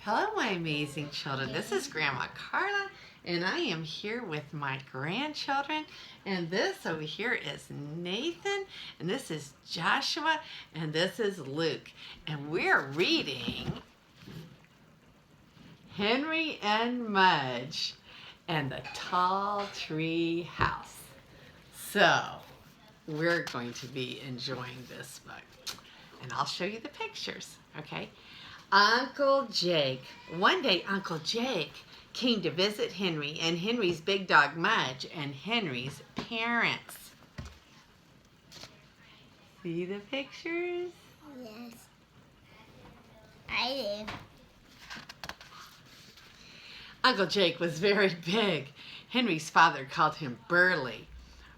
Hello, my amazing children. This is Grandma Carla, and I am here with my grandchildren. And this over here is Nathan, and this is Joshua, and this is Luke. And we're reading Henry and Mudge and the Tall Tree House. So, we're going to be enjoying this book. And I'll show you the pictures, okay? Uncle Jake. One day, Uncle Jake came to visit Henry and Henry's big dog Mudge and Henry's parents. See the pictures? Yes, I do. Uncle Jake was very big. Henry's father called him Burly.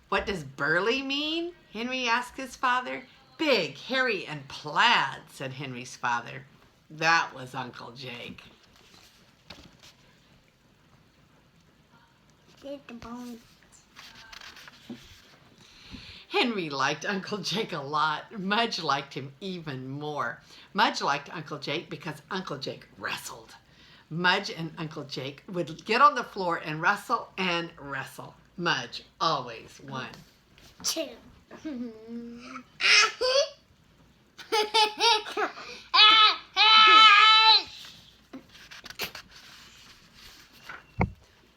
What does burly mean? Henry asked his father. Big, hairy, and plaid, said Henry's father. That was Uncle Jake. Take the bones. Henry liked Uncle Jake a lot. Mudge liked him even more. Mudge liked Uncle Jake because Uncle Jake wrestled. Mudge and Uncle Jake would get on the floor and wrestle and wrestle. Mudge always won. Two.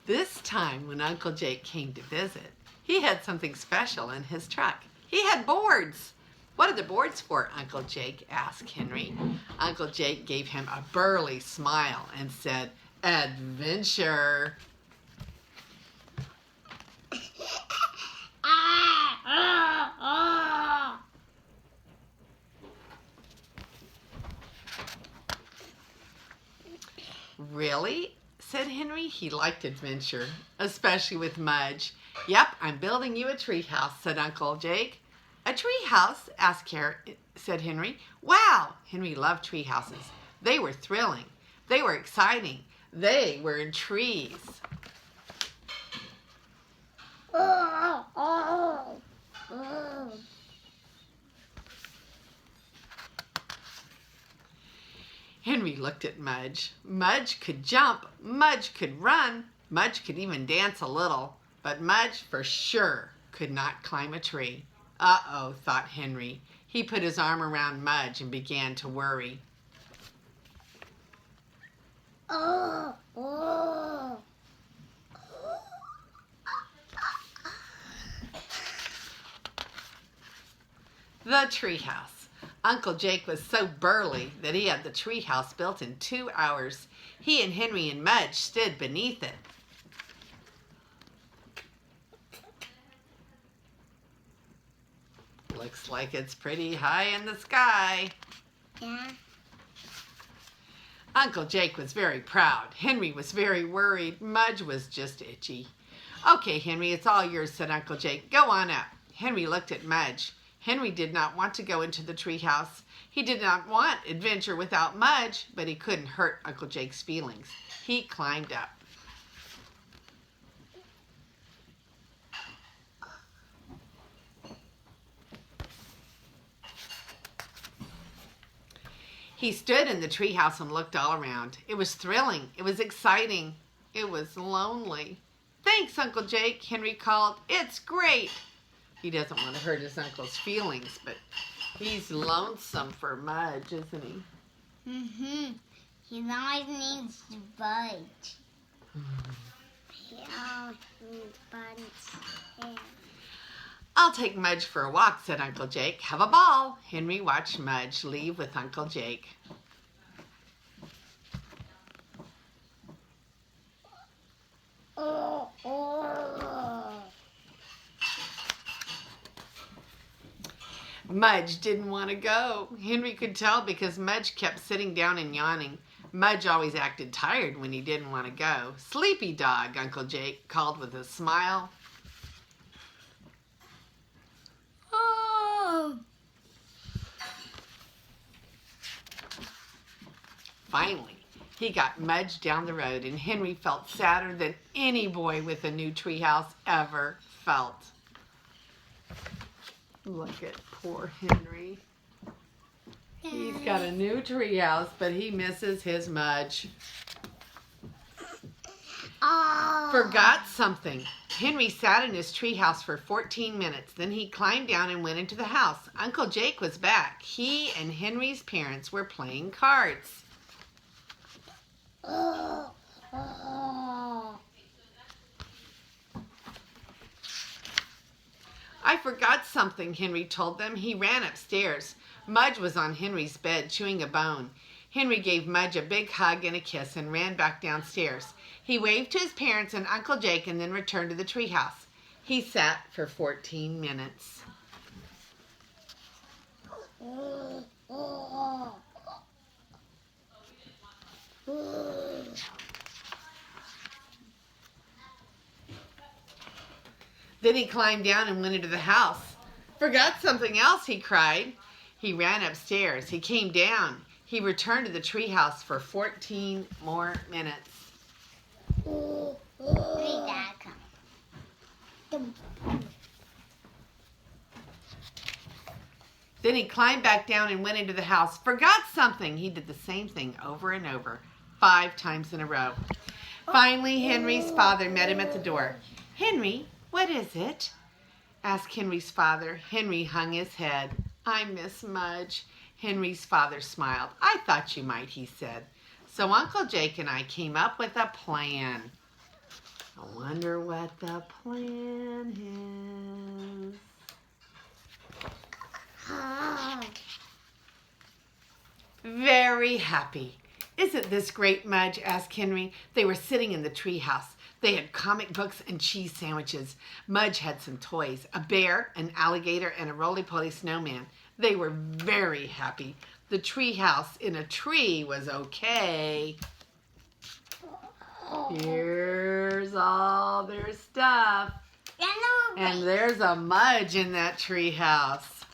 This time when Uncle Jake came to visit, he had something special in his truck. He had boards. What are the boards for, Uncle Jake asked Henry. Uncle Jake gave him a burly smile and said, Adventure. Really? Said Henry. He liked adventure, especially with Mudge. Yep, I'm building you a tree house, said Uncle Jake. A tree house? Said Henry. Wow! Henry loved tree houses. They were thrilling. They were exciting. They were in trees. Henry looked at Mudge. Mudge could jump. Mudge could run. Mudge could even dance a little. But Mudge for sure could not climb a tree. Uh-oh, thought Henry. He put his arm around Mudge and began to worry. The treehouse. Uncle Jake was so burly that he had the treehouse built in 2 hours. He and Henry and Mudge stood beneath it. Looks like it's pretty high in the sky. Yeah. Uncle Jake was very proud. Henry was very worried. Mudge was just itchy. Okay, Henry, it's all yours, said Uncle Jake. Go on up. Henry looked at Mudge. Henry did not want to go into the treehouse. He did not want adventure without Mudge, but he couldn't hurt Uncle Jake's feelings. He climbed up. He stood in the treehouse and looked all around. It was thrilling. It was exciting. It was lonely. Thanks, Uncle Jake, Henry called. It's great. He doesn't want to hurt his uncle's feelings, but he's lonesome for Mudge, isn't he? Mm-hmm. He always needs to bite. He always needs buns. Yeah. I'll take Mudge for a walk, said Uncle Jake. Have a ball. Henry watched Mudge leave with Uncle Jake. Mudge didn't want to go. Henry could tell because Mudge kept sitting down and yawning. Mudge always acted tired when he didn't want to go. Sleepy dog, Uncle Jake called with a smile. Finally, he got Mudge down the road, and Henry felt sadder than any boy with a new treehouse ever felt. Look at poor Henry. He's got a new treehouse, but he misses his Mudge. Oh. Forgot something. Henry sat in his treehouse for 14 minutes. Then he climbed down and went into the house. Uncle Jake was back. He and Henry's parents were playing cards. Oh. Oh. I forgot something, Henry told them. He ran upstairs. Mudge was on Henry's bed, chewing a bone. Henry gave Mudge a big hug and a kiss and ran back downstairs. He waved to his parents and Uncle Jake and then returned to the treehouse. He sat for 14 minutes. Then he climbed down and went into the house. Forgot something else, he cried. He ran upstairs. He came down. He returned to the treehouse for 14 more minutes. Read that. Then he climbed back down and went into the house. Forgot something. He did the same thing over and over, 5 times in a row. Finally, Henry's father met him at the door. "Henry, what is it?" asked Henry's father. Henry hung his head. "I miss Mudge." Henry's father smiled. "I thought you might," he said. "So Uncle Jake and I came up with a plan." I wonder what the plan is. Very happy. "Isn't this great, Mudge?" asked Henry. They were sitting in the treehouse. They had comic books and cheese sandwiches. Mudge had some toys, a bear, an alligator, and a roly-poly snowman. They were very happy. The treehouse in a tree was okay. Here's all their stuff. And there's a Mudge in that treehouse.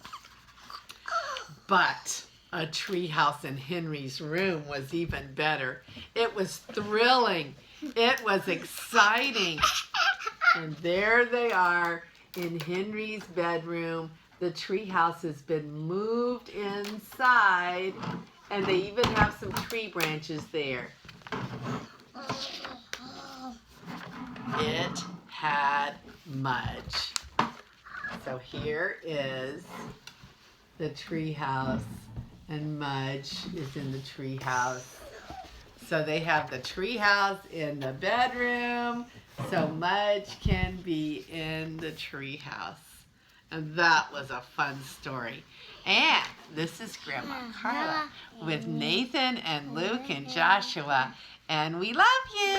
But a treehouse in Henry's room was even better. It was thrilling. It was exciting. And there they are in Henry's bedroom. The treehouse has been moved inside, and they even have some tree branches there. It had Mudge. So here is the treehouse, and Mudge is in the treehouse. So they have the treehouse in the bedroom, so Mudge can be in the treehouse. And that was a fun story. And this is Grandma Carla with Nathan and Luke and Joshua. And we love you.